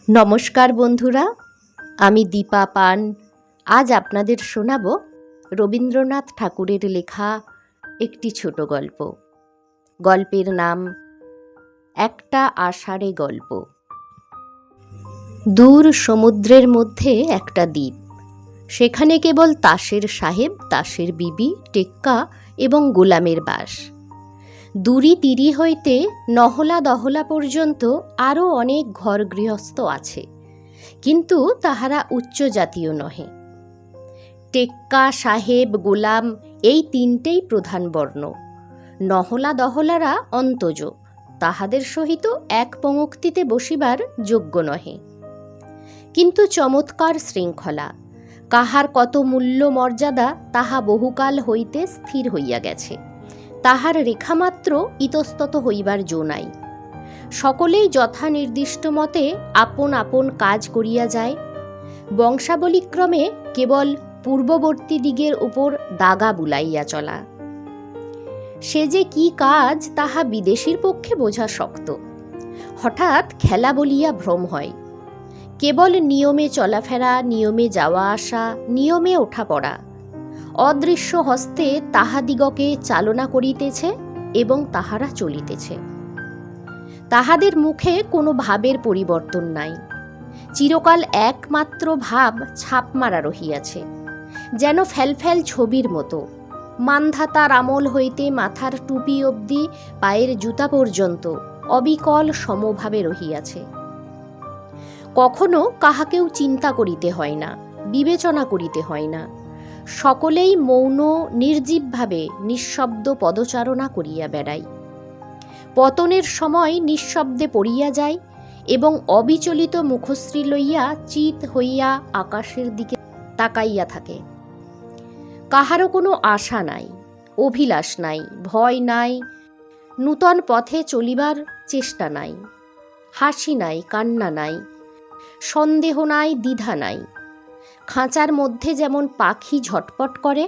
নমস্কার বন্ধুরা, আমি দীপা পান। আজ আপনাদের শোনাব রবীন্দ্রনাথ ঠাকুরের লেখা একটি ছোট গল্প। গল্পের নাম একটা আষাঢ়ে গল্প। দূর সমুদ্রের মধ্যে একটা দ্বীপ, সেখানে কেবল তাসের সাহেব, তাসের বিবি, টেক্কা এবং গোলামের বাস। দুরি তিরি হইতে নহলা দহলা পর্যন্ত আরও অনেক ঘর গৃহস্থ আছে, কিন্তু তাহারা উচ্চ জাতীয় নহে। টেক্কা, সাহেব, গোলাম এই তিনটেই প্রধান বর্ণ। নহলা দহলারা অন্তজ, তাহাদের সহিত এক পঙ্ক্তিতে বসিবার যোগ্য নহে। কিন্তু চমৎকার শৃঙ্খলা, কাহার কত মূল্য মর্যাদা তাহা বহুকাল হইতে স্থির হইয়া গেছে। তাহার রেখামাত্র ইতস্তত হইবার জো নাই। সকলেই যথা নির্দিষ্ট মতে আপন আপন কাজ করিয়া যায়। বংশাবলীক্রমে কেবল পূর্ববর্তী দিগের উপর দাগা বুলাইয়া চলা। সে যে কি কাজ তাহা বিদেশীর পক্ষে বোঝা শক্ত। হঠাৎ খেলা বলিয়া ভ্রম হয়। কেবল নিয়মে চলাফেরা, নিয়মে যাওয়া আসা, নিয়মে ওঠা পড়া। অদৃশ্য হস্তে তাহাদিগকে চালনা করিতেছে এবং তাহারা চলিতেছে। তাহাদের মুখে কোনো ভাবের পরিবর্তন নাই। চিরকাল একমাত্র ভাব ছাপ মারা রহিয়াছে, যেন ফ্যালফ্যাল ছবির মতো। মান্ধাতার আমল হইতে মাথার টুপি অবধি পায়ের জুতা পর্যন্ত অবিকল সমভাবে রহিয়াছে। কখনো কাহাকেও চিন্তা করিতে হয় না, বিবেচনা করিতে হয় না। সকলেই মৌন নির্জীবভাবে নিঃশব্দ পদচারণা করিয়া বেড়ায়। পতনের সময় নিঃশব্দে পড়িয়া যায় এবং অবিচলিত মুখশ্রী লইয়া চিত হইয়া আকাশের দিকে তাকাইয়া থাকে। কাহারও কোনো আশা নাই, অভিলাষ নাই, ভয় নাই, নূতন পথে চলিবার চেষ্টা নাই। হাসি নাই, কান্না নাই, সন্দেহ নাই, দ্বিধা নাই। খাঁচার মধ্যে যেমন পাখি ঝটপট করে,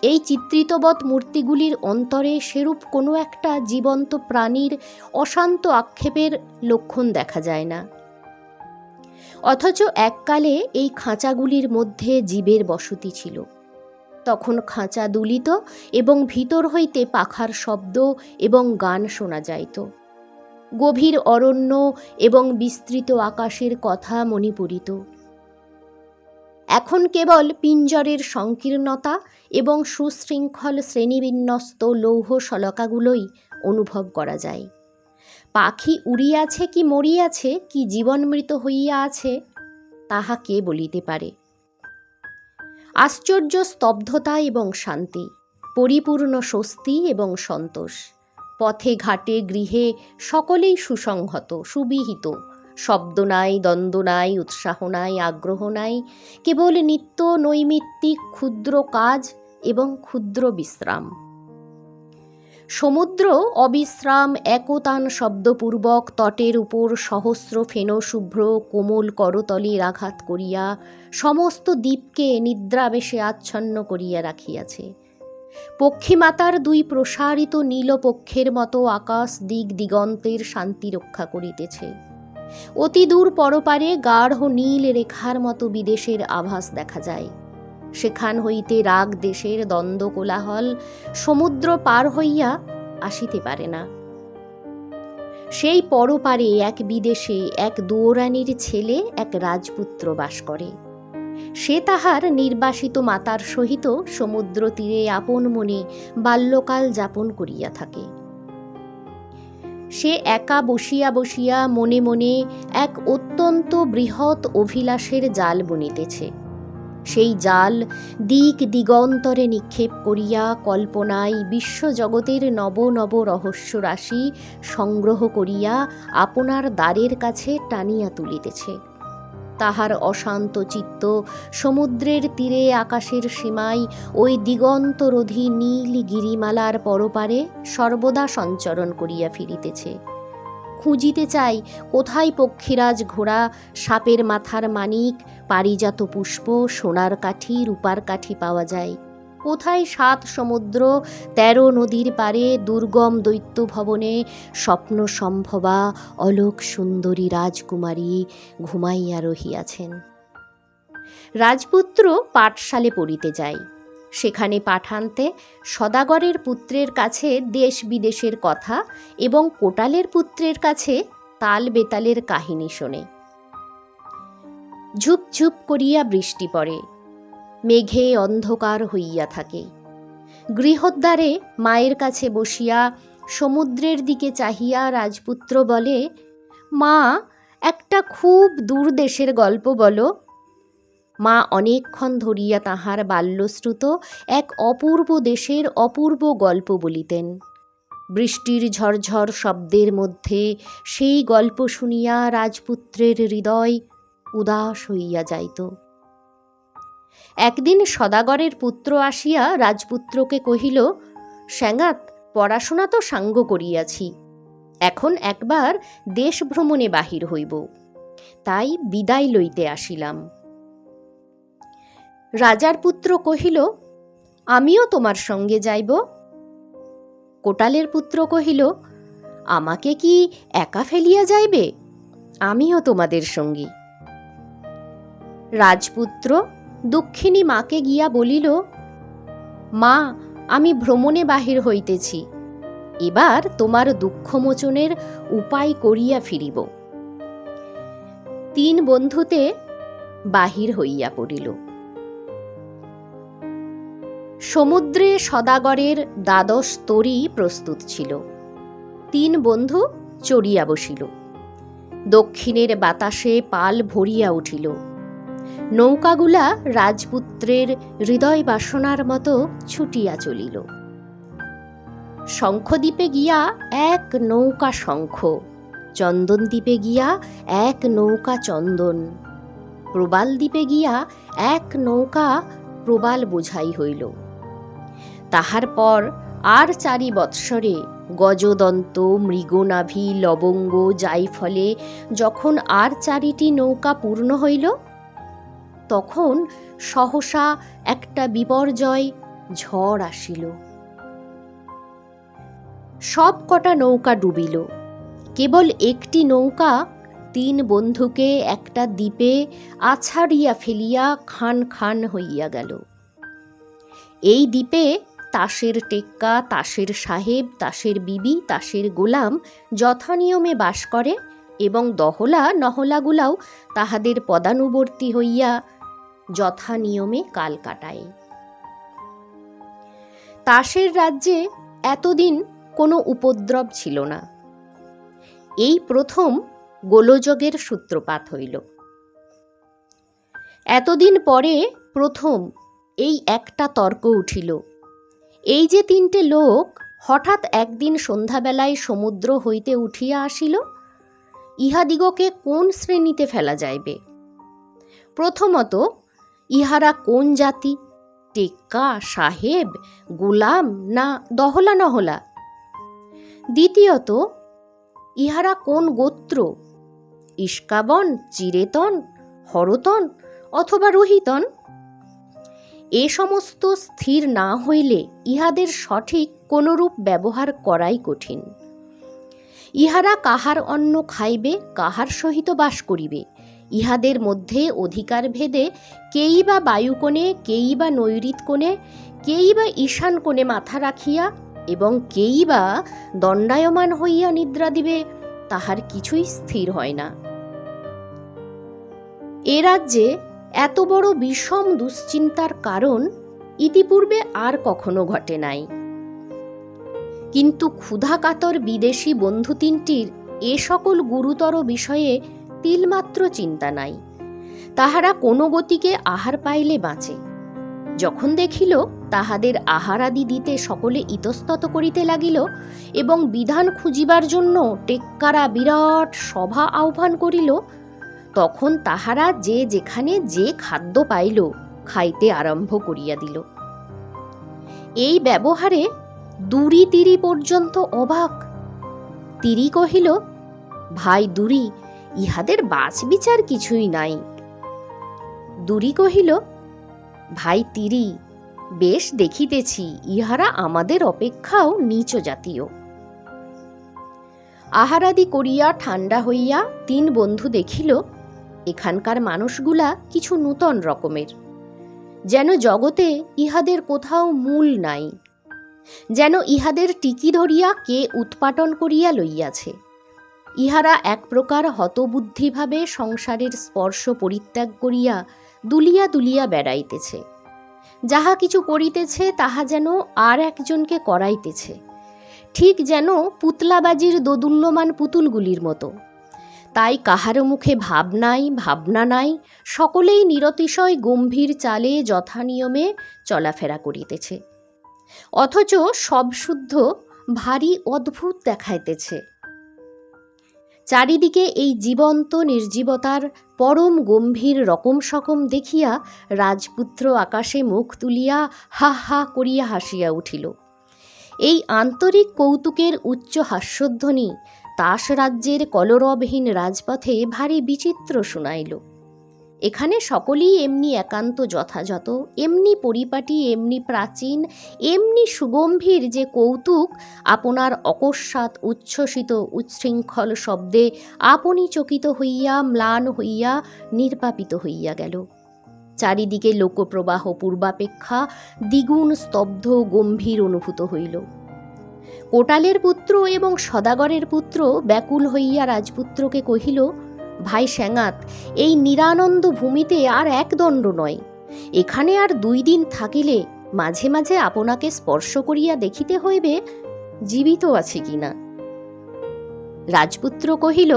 এই চিত্রিতবৎ মূর্তিগুলির অন্তরে সেরূপ কোনো একটা জীবন্ত প্রাণীর অশান্ত আক্ষেপের লক্ষণ দেখা যায় না। অথচ এককালে এই খাঁচাগুলির মধ্যে জীবের বসতি ছিল। তখন খাঁচা দুলিত এবং ভিতর হইতে পাখার শব্দ এবং গান শোনা যাইত। গভীর অরণ্য এবং বিস্তৃত আকাশের কথা মনে পড়িত। এখন কেবল পিঞ্জরের সংকীর্ণতা এবং সুশৃঙ্খল শ্রেণীবিন্যস্ত লৌহ শলাকাগুলোই অনুভব করা যায়। পাখি উড়িয়াছে কি মরিয়াছে, কি জীবনমৃত হইয়া আছে, তাহা কে বলিতে পারে। আশ্চর্য স্তব্ধতা এবং শান্তি, পরিপূর্ণ স্বস্তি এবং সন্তোষ। পথে ঘাটে গৃহে সকলেই সুসংহত, সুবিহিত। শব্দ নাই, দ্বন্দ্ব নাই, উৎসাহ নাই, আগ্রহ নাই। কেবল নিত্য নৈমিত্তিক ক্ষুদ্র কাজ এবং ক্ষুদ্র বিশ্রাম। সমুদ্র অবিশ্রাম একতান শব্দপূর্বক তটের উপর সহস্র ফেনশুভ্র কোমল করতলের আঘাত করিয়া সমস্ত দ্বীপকে নিদ্রাবেশে আচ্ছন্ন করিয়া রাখিয়াছে। পক্ষীমাতার দুই প্রসারিত নীলপক্ষের মতো আকাশ দিক দিগন্তের শান্তি রক্ষা করিতেছে। অতি দূর পরপারে গাঢ় নীল রেখার মতো বিদেশের আভাস দেখা যায়। সেখান হইতে রাগ দেশের দ্বন্দ্ব কোলাহল সমুদ্র পার হইয়া আসিতে পারে না। সেই পরপারে এক বিদেশে এক দুয়োরানীর ছেলে, এক রাজপুত্র বাস করে। সে তাহার নির্বাসিত মাতার সহিত সমুদ্র তীরে আপন মনে বাল্যকাল যাপন করিয়া থাকে। সে একা বসিয়া বসিয়া মনে মনে এক অত্যন্ত বৃহৎ অভিলাষের জাল বুনিতেছে। সেই জাল দিক দিগন্তরে নিক্ষেপ করিয়া কল্পনায় বিশ্বজগতের নব নব রহস্য রাশি সংগ্রহ করিয়া আপনার দ্বারের কাছে টানিয়া তুলিতেছে। তাহার অশান্ত চিত্ত সমুদ্রের তীরে আকাশের সীমায় ওই দিগন্তরোধী নীল গিরিমালার পরপারে সর্বদা সঞ্চরণ করিয়া ফিরিতেছে। খুঁজিতে চাই কোথায় পক্ষীরাজ ঘোড়া, সাপের মাথার মানিক, পারিজাত পুষ্প, সোনার কাঠি, রূপার কাঠি পাওয়া যায়। কোথায় 7 সমুদ্র 13 নদীর পারে দুর্গম দৈত্য ভবনে স্বপ্ন সম্ভবা অলোক সুন্দরী রাজকুমারী ঘুমাইয়া রহিয়াছেন। রাজপুত্র পাঠশালে পড়িতে যায়। সেখানে পাঠান্তে সদাগরের পুত্রের কাছে দেশ বিদেশের কথা এবং কোটালের পুত্রের কাছে তাল বেতালের কাহিনী শোনে। ঝুপ ঝুপ করিয়া বৃষ্টি পড়ে, মেঘে অন্ধকার হইয়া থাকে। গৃহদ্বারে মায়ের কাছে বসিয়া সমুদ্রের দিকে চাহিয়া রাজপুত্র বলে, মা, একটা খুব দূর দেশের গল্প বলো। মা অনেকক্ষণ ধরিয়া তাহার বাল্যশ্রুত এক অপূর্ব দেশের অপূর্ব গল্প বলিতেন। বৃষ্টির ঝরঝর শব্দের মধ্যে সেই গল্প শুনিয়া রাজপুত্রের হৃদয় উদাস হইয়া যাইত। একদিন সদাগরের পুত্র আসিয়া রাজপুত্রকে কহিল, স্যাঙাত, পড়াশোনা তো সাঙ্গ করিয়াছি, এখন একবার দেশ ভ্রমণে বাহির হইব, তাই বিদায় লইতে আসিলাম। রাজার পুত্র কহিল, আমিও তোমার সঙ্গে যাইব। কোটালের পুত্র কহিল, আমাকে কি একা ফেলিয়া যাইবে? আমিও তোমাদের সঙ্গী। রাজপুত্র দুঃখিনী মাকে গিয়া বলিল, মা, আমি ভ্রমণে বাহির হইতেছি, এবার তোমার দুঃখমোচনের উপায় করিয়া ফিরিব। 3 বন্ধুতে বাহির হইয়া পড়িল। সমুদ্রে সদাগরের 12 তরী প্রস্তুত ছিল। 3 বন্ধু চড়িয়া বসিল। দক্ষিণের বাতাসে পাল ভরিয়া উঠিল। নৌকাগুলা রাজপুত্রের হৃদয় বাসনার মতো ছুটিয়া চলিল। শঙ্খদ্বীপে গিয়া এক নৌকা শঙ্খ, চন্দনদ্বীপে গিয়া এক নৌকা চন্দন, প্রবাল দ্বীপে গিয়া এক নৌকা প্রবাল বোঝাই হইল। তাহার পর আর 4 বৎসরে গজদন্ত, মৃগনাভি, লবঙ্গ, জাইফলে যখন আর 4টি নৌকা পূর্ণ হইল, তখন সহসা একটা বিপর্যয় ঝড় আসিল। সব কটা নৌকা ডুবিল। কেবল একটি নৌকা 3 বন্ধুকে একটা দ্বীপে আছাড়িয়া ফেলিয়া খান খান হইয়া গেল। এই দ্বীপে তাসের টেক্কা, তাসের সাহেব, তাসের বিবি, তাসের গোলাম যথানিয়মে বাস করে এবং দহলা নহলাগুলাও তাহাদের পদানুবর্তী হইয়া যথানিয়মে কাল কাটায়। তাসের রাজ্যে এতদিন কোনো উপদ্রব ছিল না। এই প্রথম গোলযোগের সূত্রপাত হইল। এতদিন পরে প্রথম এই একটা তর্ক উঠিল, এই যে 3টে লোক হঠাৎ একদিন সন্ধ্যাবেলায় সমুদ্র হইতে উঠিয়া আসিল, ইহাদিগকে কোন শ্রেণীতে ফেলা যাইবে? প্রথমত, ইহারা কোন জাতি? টেক্কা, সাহেব, গোলাম না দহলা নহলা? দ্বিতীয়ত, ইহারা কোন গোত্র? ইস্কাবন, চিরেতন, হরতন অথবা রোহিতন? এ সমস্ত স্থির না হইলে ইহাদের সঠিক কোনরূপ ব্যবহার করাই কঠিন। ইহারা কাহার অন্ন খাইবে, কাহার সহিত বাস করিবে, ইহাদের মধ্যে অধিকার ভেদে কেই বা বায়ুকোণে, কেই বা নৈঋত কোণে, কেই বা ঈশান কোণে মাথা রাখিয়া এবং কেই বা দণ্ডায়মান হইয়া নিদ্রা দিবে, তাহার কিছুই স্থির হয় না। এ রাজ্যে এত বড় বিষম দুশ্চিন্তার কারণ ইতিপূর্বে আর কখনো ঘটে নাই। কিন্তু ক্ষুধাকাতর বিদেশি বন্ধু 3টির এ সকল গুরুতর বিষয়ে তিলমাত্র চিন্তা নাই। তাহারা কোনো গতিকে আহার পাইলে বাঁচে। যখন দেখিল তাহাদের আহারাদি দিতে সকলে ইতস্তত করিতে লাগিল এবং বিধান খুঁজিবার জন্য টেক্কারা বিরাট সভা আহ্বান করিল, তখন তাহারা যে যেখানে যে খাদ্য পাইল খাইতে আরম্ভ করিয়া দিল। এই ব্যবহারে দুরি তিরি পর্যন্ত অবাক। তিরি কহিল, ভাই দুরি, ইহাদের বাছ বিচার কিছুই নাই। দুরি কহিল, ভাই তিরি, বেশ দেখিতেছি ইহারা আমাদের অপেক্ষাও নীচ জাতীয়। আহারাদি করিয়া ঠান্ডা হইয়া তিন বন্ধু দেখিল এখানকার মানুষগুলা কিছু নূতন রকমের, যেন জগতে ইহাদের কোথাও মূল নাই, যেন ইহাদের টিকি ধরিয়া কে উৎপাটন করিয়া লইয়াছে। ইহারা এক প্রকার হতবুদ্ধিভাবে সংসারের স্পর্শ পরিত্যাগ করিয়া দুলিয়া দুলিয়া বেড়াইতেছে, যাহা কিছু করিতেছে তাহা যেন আর একজনকে করাইতেছে, ঠিক যেন পুতলাবাজির দোদুল্যমান পুতুলগুলির মতো। তাই কাহারও মুখে ভাবনা নাই, সকলেই নিরতিশয় গম্ভীর চালে যথানিয়মে চলাফেরা করিতেছে, অথচ সব শুদ্ধ ভারী অদ্ভুত দেখাইতেছে। চারিদিকে এই জীবন্ত নির্জীবতার পরম গম্ভীর রকম সকম দেখিয়া রাজপুত্র আকাশে মুখ তুলিয়া হা হা করিয়া হাসিয়া উঠিল। এই আন্তরিক কৌতুকের উচ্চ হাস্যধ্বনি তাস রাজ্যের কলরবহীন রাজপথে ভারী বিচিত্র শুনাইল। এখানে সকলেই এমনি একান্ত যথাযথ, এমনি পরিপাটি, এমনি প্রাচীন, এমনি সুগম্ভীর যে কৌতুক আপনার অকস্মাৎ উচ্ছ্বসিত উচ্ছৃঙ্খল শব্দে আপনি চকিত হইয়া ম্লান হইয়া নির্বাপিত হইয়া গেল। চারিদিকে লোকপ্রবাহ পূর্বাপেক্ষা দ্বিগুণ স্তব্ধ গম্ভীর অনুভূত হইল। কোটালের পুত্র এবং সদাগরের পুত্র ব্যাকুল হইয়া রাজপুত্রকে কহিল, ভাই স্যাঙাত, এই নিরানন্দ ভূমিতে আর এক দণ্ড নয়, এখানে আর 2 দিন থাকিলে মাঝে মাঝে আপনাকে স্পর্শ করিয়া দেখিতে হইবে জীবিত আছে কিনা। রাজপুত্র কহিল,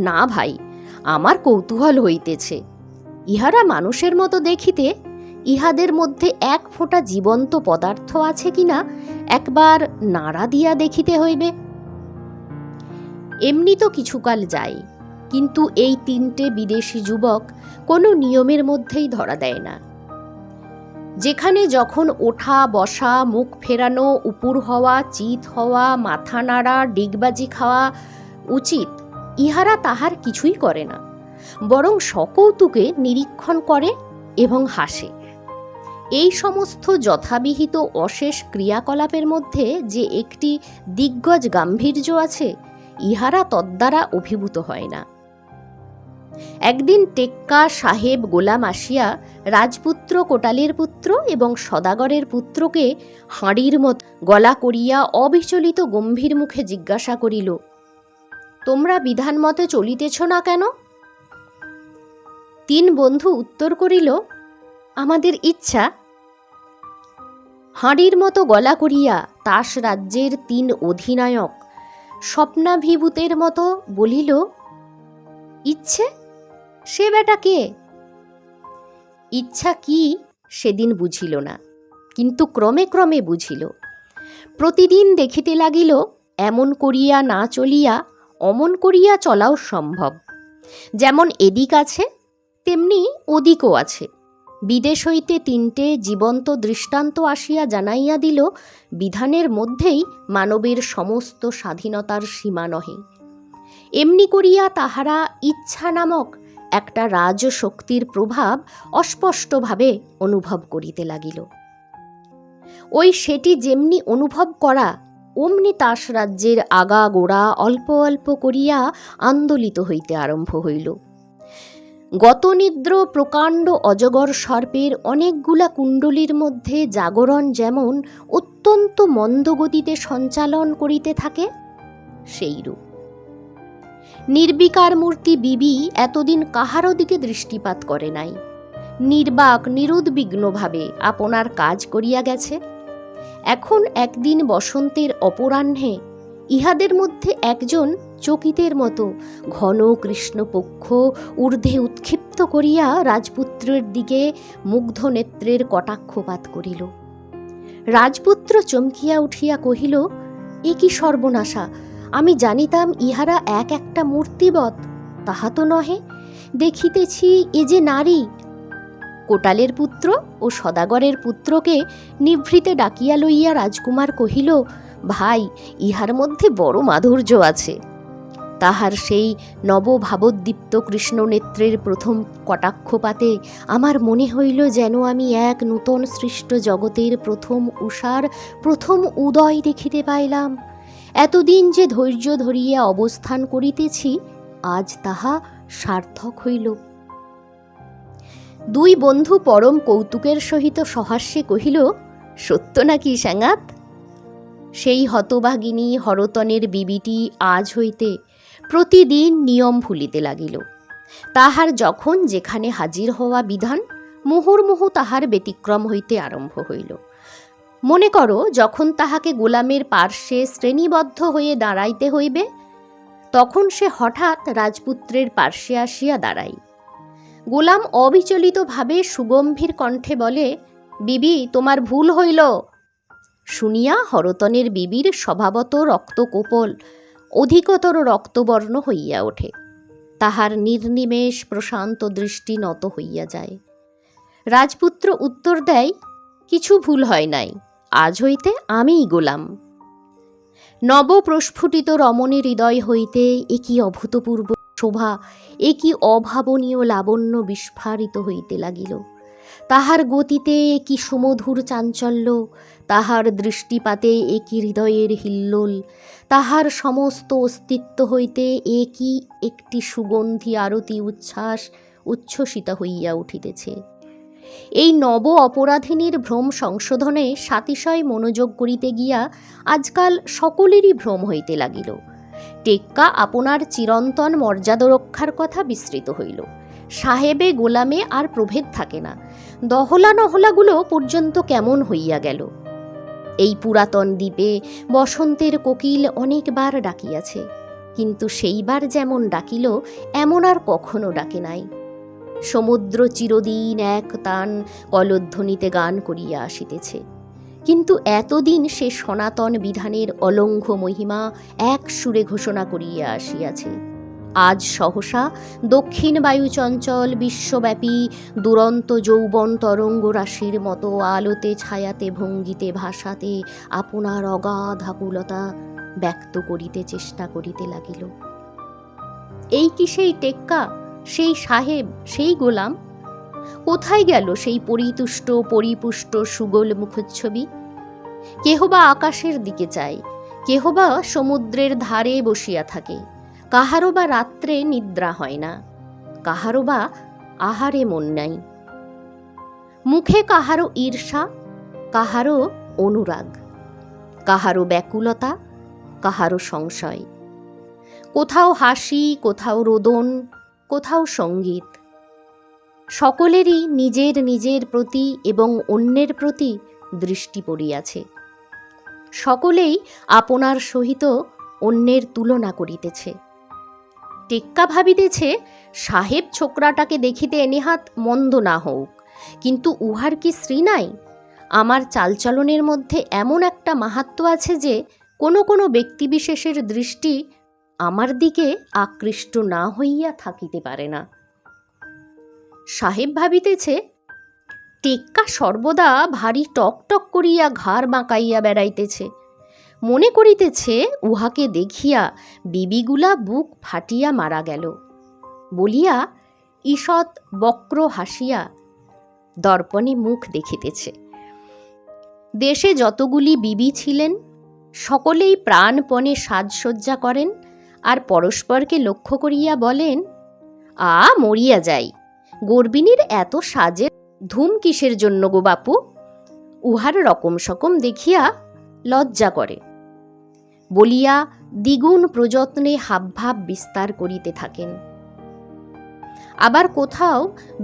না ভাই, আমার কৌতূহল হইতেছে, ইহারা মানুষের মতো দেখিতে, ইহাদের মধ্যে এক ফোঁটা জীবন্ত পদার্থ আছে কিনা একবার নাড়া দিয়া দেখিতে হইবে। এমনি তো কিছুকাল যায়, কিন্তু এই 3টে বিদেশি যুবক কোনো নিয়মের মধ্যেই ধরা দেয় না। যেখানে যখন ওঠা বসা, মুখ ফেরানো, উপুর হওয়া, চিত হওয়া, মাথা নাড়া, ডিগবাজি খাওয়া উচিত, ইহারা তাহার কিছুই করে না, বরং সকৌতুকে নিরীক্ষণ করে এবং হাসে। এই সমস্ত যথাবিহিত অশেষ ক্রিয়াকলাপের মধ্যে যে একটি দিগ্গজ গাম্ভীর্য আছে, ইহারা তদ্বারা অভিভূত হয় না। একদিন টেক্কা সাহেব গোলাম আসিয়া রাজপুত্র কোটালের পুত্র এবং সদাগরের পুত্রকে হাঁড়ির মত গলা করিয়া অবিচলিত গম্ভীর মুখে জিজ্ঞাসা করিল, তোমরা বিধান মতে চলিতেছ না কেন? 3 বন্ধু উত্তর করিল, আমাদের ইচ্ছা। হাঁড়ির মতো গলা করিয়া তাস রাজ্যের 3 অধিনায়ক স্বপ্নাভিভূতের মতো বলিল, ইচ্ছে? সে বেটা কে? ইচ্ছা কি সেদিন বুঝিল না, কিন্তু ক্রমে ক্রমে বুঝিল। প্রতিদিন দেখিতে লাগিল এমন করিয়া না চলিয়া অমন করিয়া চলাও সম্ভব। যেমন এদিক আছে তেমনি ওদিকও আছে। বিদেশ হইতে 3টে জীবন্ত দৃষ্টান্ত আসিয়া জানাইয়া দিল, বিধানের মধ্যেই মানবের সমস্ত স্বাধীনতার সীমা নহে। এমনি করিয়া তাহারা ইচ্ছা নামক একটা রাজশক্তির প্রভাব অস্পষ্টভাবে অনুভব করিতে লাগিল। ওই সেটি যেমনি অনুভব করা, অমনি তাস রাজ্যের আগা গোড়া অল্প অল্প করিয়া আন্দোলিত হইতে আরম্ভ হইল। গতনিদ্র প্রকাণ্ড অজগর সর্পের অনেকগুলা কুণ্ডলীর মধ্যে জাগরণ যেমন অত্যন্ত মন্দগতিতে সঞ্চালন করিতে থাকে, সেইরূপ নির্বিকার মূর্তি বিবি এতদিন কাহারও দিকে দৃষ্টিপাত করে নাই, নির্বাক নিরুদ্বিগ্নভাবে আপনার কাজ করিয়া গেছে। এখন একদিন বসন্তের অপরাহ্নে ইহাদের মধ্যে একজন চকিতের মতো ঘন কৃষ্ণপক্ষ ঊর্ধ্বে উৎক্ষিপ্ত করিয়া রাজপুত্রের দিকে মুগ্ধ নেত্রের কটাক্ষপাত করিল। রাজপুত্র চমকিয়া উঠিয়া কহিল, এ কি সর্বনাশা! আমি জানিতাম ইহারা এক একটা মূর্তিবৎ, তাহা তো নহে, দেখিতেছি এ যে নারী। কোটালের পুত্র ও সদাগরের পুত্রকে নিভৃতে ডাকিয়া লইয়া রাজকুমার কহিল, ভাই, ইহার মধ্যে বড় মাধুর্য আছে। তাহার সেই নবভাবোদ্দীপ্ত কৃষ্ণনেত্রের প্রথম কটাক্ষপাতে আমার মনে হইল যেন আমি এক নূতন সৃষ্ট জগতের প্রথম উষার প্রথম উদয় দেখিতে পাইলাম। এতদিন যে ধৈর্য ধরিয়া অবস্থান করিতেছি, আজ তাহা সার্থক হইল। দুই বন্ধু পরম কৌতুকের সহিত সহাস্যে কহিল, সত্য নাকি স্যাঙাত? সেই হতভাগিনী হরতনের বিবিটি আজ হইতে প্রতিদিন নিয়ম ভুলিতে লাগিল। তাহার যখন যেখানে হাজির হওয়া বিধান, মুহুর্মুহু তাহার ব্যতিক্রম হইতে আরম্ভ হইল। মনে করো, যখন তাহাকে গোলামের পার্শ্বে শ্রেণীবদ্ধ হয়ে দাঁড়াইতে হইবে, তখন সে হঠাৎ রাজপুত্রের পার্শ্বে আসিয়া দাঁড়ায়। গোলাম অবিচলিতভাবে সুগম্ভীর কণ্ঠে বলে, বিবি, তোমার ভুল হইল। শুনিয়া হরতনের বিবির স্বভাবত রক্তকোপল অধিকতর রক্তবর্ণ হইয়া ওঠে। তাহার নির্নিমেষ প্রশান্ত দৃষ্টি নত হইয়া যায়। রাজপুত্র উত্তর দেয়, কিছু ভুল হয় নাই, আজ হইতে আমিই গোলাম। নবপ্রস্ফুটিত রমণীর হৃদয় হইতে একই অভূতপূর্ব শোভা, একই অভাবনীয় লাবণ্য বিস্ফারিত হইতে লাগিল। তাহার গতিতে একই সুমধুর চাঞ্চল্য, তাহার দৃষ্টিপাতে একই হৃদয়ের হিল্লোল, তাহার সমস্ত অস্তিত্ব হইতে একই একটি সুগন্ধি আরতি উচ্ছ্বাস উচ্ছ্বসিত হইয়া উঠিতেছে। এই নব অপরাধিনীর ভ্রম সংশোধনে সাতিশয় মনোযোগ করিতে গিয়া আজকাল সকলেরই ভ্রম হইতে লাগিল। টেক্কা আপনার চিরন্তন মর্যাদা রক্ষার কথা বিস্মৃত হইল। সাহেবে গোলামে আর প্রভেদ থাকে না। দহলা নহলাগুলো পর্যন্ত কেমন হইয়া গেল। এই পুরাতন দ্বীপে বসন্তের কোকিল অনেকবার ডাকিয়াছে, কিন্তু সেইবার যেমন ডাকিল এমন আর কখনো ডাকে নাই। সমুদ্র চিরদিন এক তান কলধ্বনিতে গান করিয়া আসিতেছে, কিন্তু এতদিন সে সনাতন বিধানের অলঙ্ঘ্য মহিমা এক সুরে ঘোষণা করিয়া আসিয়াছে। আজ সহসা দক্ষিণ বায়ু চঞ্চল বিশ্বব্যাপী দুরন্ত যৌবন তরঙ্গ রাশির মতো আলোতে ছায়াতে ভঙ্গিতে ভাষাতে আপনার অগাধ আকুলতা ব্যক্ত করিতে চেষ্টা করিতে লাগিল। এই কি সেই টেক্কা, সেই সাহেব, সেই গোলাম? কোথায় গেল সেই পরিতুষ্ট পরিপুষ্ট সুগোল মুখচ্ছবি? কেহ বা আকাশের দিকে চায়, কেহ বা সমুদ্রের ধারে বসিয়া থাকে, কাহারও বা রাত্রে নিদ্রা হয় না, কাহারও বা আহারে মন নাই। মুখে কাহারও ঈর্ষা, কাহারও অনুরাগ, কাহারও ব্যাকুলতা, কাহারও সংশয়। কোথাও হাসি, কোথাও রোদন, কোথাও সঙ্গীত। সকলেরই নিজের নিজের প্রতি এবং অন্যের প্রতি দৃষ্টি পড়িয়াছে। সকলেই আপনার সহিত অন্যের তুলনা করিতেছে। টেক্কা ভাবিতেছে, সাহেব ছোকরাটাকে দেখিতে নেহাত মন্দ না হোক, কিন্তু উহার কি শ্রী নাই? আমার চালচলনের মধ্যে এমন একটা মাহাত্ম্য আছে যে কোনো কোনো ব্যক্তিবিশেষের দৃষ্টি আমার দিকে আকৃষ্ট না হইয়া থাকিতে পারে না। সাহেব ভাবিতেছে, টেক্কা সর্বদা ভারী টকটক করিয়া ঘাড় বাঁকাইয়া বেড়াইতেছে। মনে করিতেছে, উহাকে দেখিয়া বিবিগুলা বুক ফাটিয়া মারা গেল বলিয়া ঈষৎ বক্র হাসিয়া দর্পণে মুখ দেখিতেছে। দেশে যতগুলি বিবি ছিলেন সকলেই প্রাণপণে সাজসজ্জা করেন আর পরস্পরকে লক্ষ্য করিয়া বলেন, মরিয়া যাই, গর্বিণীর এত সাজের ধুম কিসের জন্য গো বাপু? উহার রকম সকম দেখিয়া লজ্জা করে বলিয়া দ্বিগুণ প্রযত্নে হাবভাব বিস্তার করিতে থাকেন। আবার কোথাও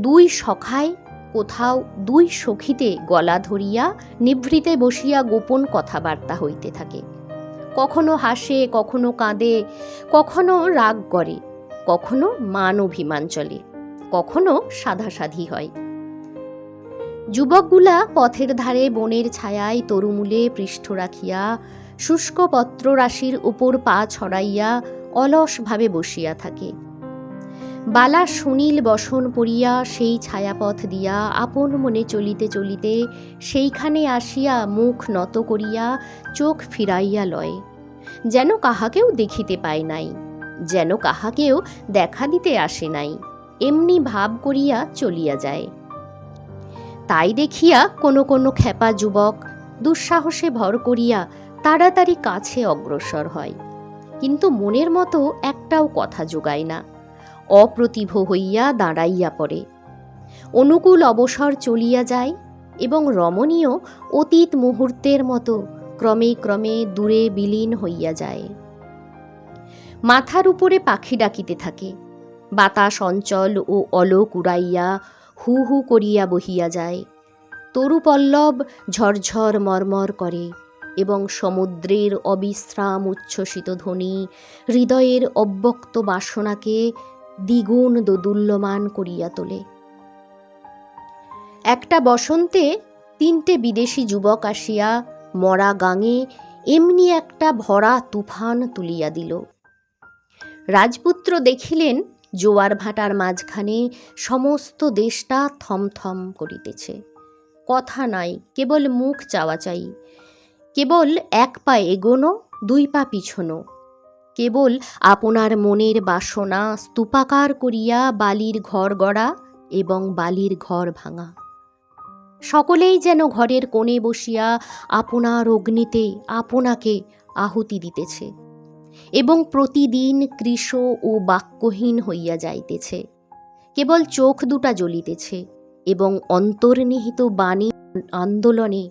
দুই সখায়, কোথাও দুই সখীতে গলা ধরিয়া নিভৃতে বসিয়া গোপন কথাবার্তা হইতে থাকে। কখনো হাসে, কখনো কাঁদে, কখনো রাগ করে, কখনো মান অভিমান চলে, কখনো সাধাসাধি হয়। যুবকগুলা পথের ধারে বনের ছায়ায় তরুমূলে পৃষ্ঠ রাখিয়া শুষ্ক পত্ররাশির উপর পা ছড়াইয়া অলসভাবে বসিয়া থাকে। বালা সুনীল বসন পড়িয়া সেই ছায়াপথ দিয়া আপন মনে চলিতে চলিতে সেইখানে আসিয়া মুখ নত করিয়া চোখ ফিরাইয়া লয়, যেন কাহাকেও দেখিতে পায় নাই। যেন কাহাকেও দেখা দিতে আসে নাই, এমনি ভাব করিয়া চলিয়া যায়। তাই দেখিয়া কোনো কোনো খেপা যুবক দুঃসাহসে ভর করিয়া তাড়াতাড়ি কাছে অগ্রসর হয়, কিন্তু মনের মতো একটাও কথা জোগায় না, অপ্রতিভ হইয়া দাঁড়াইয়া পড়ে। অনুকূল অবসর চলিয়া যায় এবং রমণীয় অতীত মুহূর্তের মতো ক্রমে ক্রমে দূরে বিলীন হইয়া যায়। মাথার উপরে পাখি ডাকিতে থাকে, বাতাস অঞ্চল ও অলোক উড়াইয়া হু হু করিয়া বহিয়া যায়, তরুপল্লব ঝরঝর মর্মর করে এবং সমুদ্রের অবিশ্রাম উচ্ছ্বসিত ধ্বনি হৃদয়ের অব্যক্ত বাসনাকে দ্বিগুণ দোদুল্যমান করিয়া তোলে। একটা বসন্তে 3টে বিদেশি যুবক আসিয়া মরা গাঙে এমনি একটা ভরা তুফান তুলিয়া দিল। রাজপুত্র দেখিলেন জোয়ার ভাটার মাঝখানে সমস্ত দেশটা থমথম করিতেছে, কথা নাই, কেবল মুখ চাওয়াচাই, কেবল 1 পা এগোনো 2 পা পিছনো, কেবল আপনার মনের বাসনা স্তূপাকার করিয়া বালির ঘর গড়া এবং বালির ঘর ভাঙা। সকলেই যেন ঘরের কোণে বসিয়া আপনার অগ্নিতে আপনাকে আহুতি দিতেছে এবং প্রতিদিন কৃশ ও বাক্যহীন হইয়া যাইতেছে, কেবল চোখ দুটা জ্বলিতেছে এবং অন্তর্নিহিত বাণী আন্দোলনে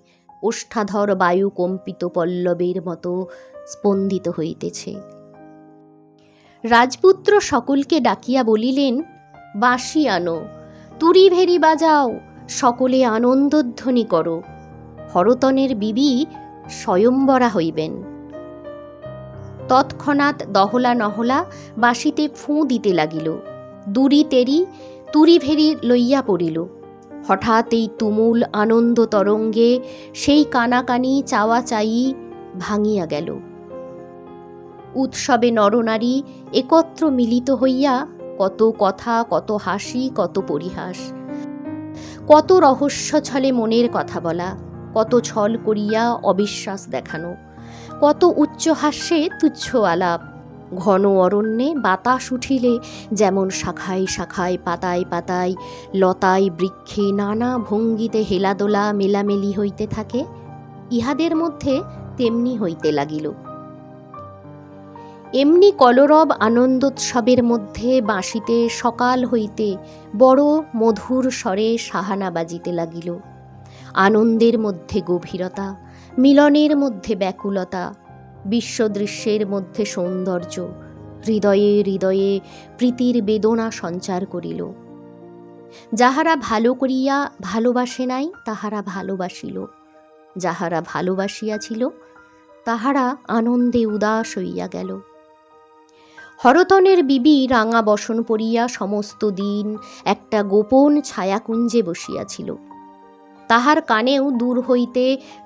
ওষ্ঠাধর বায়ু কম্পিত পল্লবের মতো স্পন্দিত হইতেছে। রাজপুত্র সকলকে ডাকিয়া বলিলেন, বাঁশি আনো, তুরি ভেরি বাজাও, সকলে আনন্দধ্বনি করো, হরতনের বিবি স্বয়ম্বরা হইবেন। তৎক্ষণাৎ দহলা নহলা বাঁশিতে ফুঁ দিতে লাগিল, দুরি তেরি তুরি ভেরি লইয়া পড়িল। হঠাৎ এই তুমুল আনন্দ তরঙ্গে সেই কানাকানি চাওয়া চাই ভাঙিয়া গেল। উৎসবে নরনারী একত্র মিলিত হইয়া কত কথা, কত হাসি, কত পরিহাস, কত রহস্য ছলে মনের কথা বলা, কত ছল করিয়া অবিশ্বাস দেখানো, কত উচ্চ হাস্যে তুচ্ছ আলাপ। ঘন অরণ্যে বাতাস উঠিলে যেমন শাখায় শাখায় পাতায় পাতায় লতায় বৃক্ষে নানা ভঙ্গিতে হেলাদোলা মেলামেলি হইতে থাকে, ইহাদের মধ্যে তেমনি হইতে লাগিল। এমনি কলরব আনন্দোৎসবের মধ্যে বাঁশিতে সকাল হইতে বড় মধুর স্বরে সাহানা বাজিতে লাগিল। আনন্দের মধ্যে গভীরতা, মিলনের মধ্যে ব্যাকুলতা, বিশ্বদৃশ্যের মধ্যে সৌন্দর্য, হৃদয়ে হৃদয়ে প্রীতির বেদনা সঞ্চার করিল। যাহারা ভালো করিয়া ভালোবাসে নাই তাহারা ভালোবাসিল, যাহারা ভালোবাসিয়াছিল তাহারা আনন্দে উদাস হইয়া গেল। হরতনের বিবি রাঙা বসন পরিয়া সমস্ত দিন একটা গোপন ছায়াকুঞ্জে বসিয়াছিল। তাহার কানেও দূর হইতে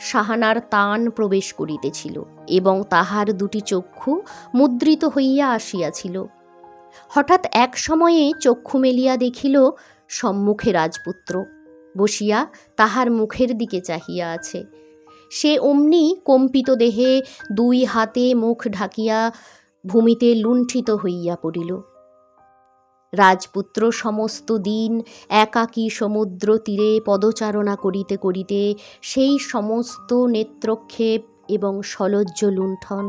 সাহানার তান প্রবেশ করিতেছিল এবং তাহার 2টি চক্ষু মুদ্রিত হইয়া আসিয়াছিল। হঠাৎ এক সময়ে চক্ষু মেলিয়া দেখিল সম্মুখে রাজপুত্র বসিয়া তাহার মুখের দিকে চাহিয়া আছে। সে অমনি কম্পিত দেহে 2 হাতে মুখ ঢাকিয়া ভূমিতে লুণ্ঠিত হইয়া পড়িল। রাজপুত্র সমস্ত দিন একাকী সমুদ্র তীরে পদচারণা করিতে করিতে সেই সমস্ত নেত্রক্ষেপ এবং সলজ্জ লুণ্ঠন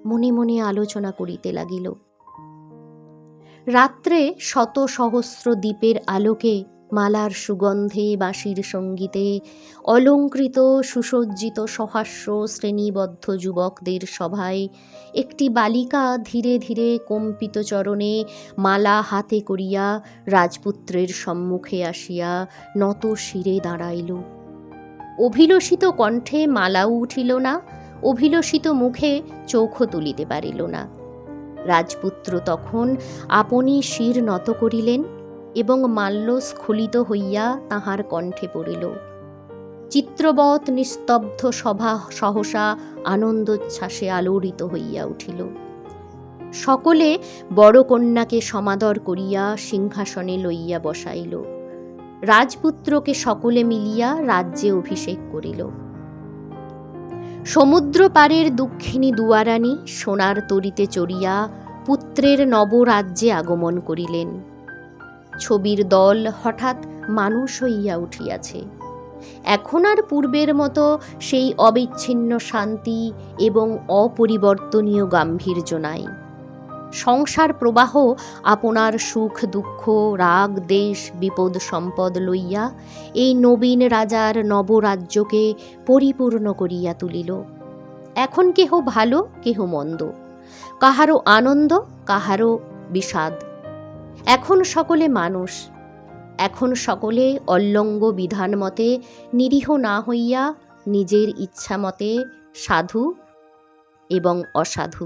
মনে মনে আলোচনা করিতে লাগিল। রাত্রে শত সহস্র দ্বীপের আলোকে, মালার সুগন্ধে, বাঁশির সঙ্গীতে অলঙ্কৃত সুসজ্জিত সহাস্য শ্রেণীবদ্ধ যুবকদের সভায় একটি বালিকা ধীরে ধীরে কম্পিত চরণে মালা হাতে করিয়া রাজপুত্রের সম্মুখে আসিয়া নত শিরে দাঁড়াইল। অভিলষিত কণ্ঠে মালাও উঠিল না, অভিলষিত মুখে চোখও তুলিতে পারিল না। রাজপুত্র তখন আপনি শির নত করিলেন এবং মাল্য স্খলিত হইয়া তাহার কণ্ঠে পড়িল। চিত্রবৎ নিস্তব্ধ সভা সহসা আনন্দোচ্ছ্বাসে আলোড়িত হইয়া উঠিল। সকলে বড় কন্যাকে সমাদর করিয়া সিংহাসনে লইয়া বসাইল। রাজপুত্রকে সকলে মিলিয়া রাজ্যে অভিষেক করিল। সমুদ্র পারের দুঃখিনী দুয়ারানী সোনার তরিতে চড়িয়া পুত্রের নবরাজ্যে আগমন করিলেন। ছবির দল হঠাৎ মানুষ হইয়া উঠিয়াছে। এখন আর পূর্বের মতো সেই অবিচ্ছিন্ন শান্তি এবং অপরিবর্তনীয় গাম্ভীর্য নাই। সংসার প্রবাহ আপনার সুখ দুঃখ রাগ দেশ বিপদ সম্পদ লইয়া এই নবীন রাজার নবরাজ্যকে পরিপূর্ণ করিয়া তুলিল। এখন কেহ ভালো কেহ মন্দ, কাহারও আনন্দ কাহারও বিষাদ। এখন সকলে মানুষ, এখন সকলে অলঙ্গ বিধান মতে নিরীহ না হইয়া নিজের ইচ্ছা মতে সাধু এবং অসাধু।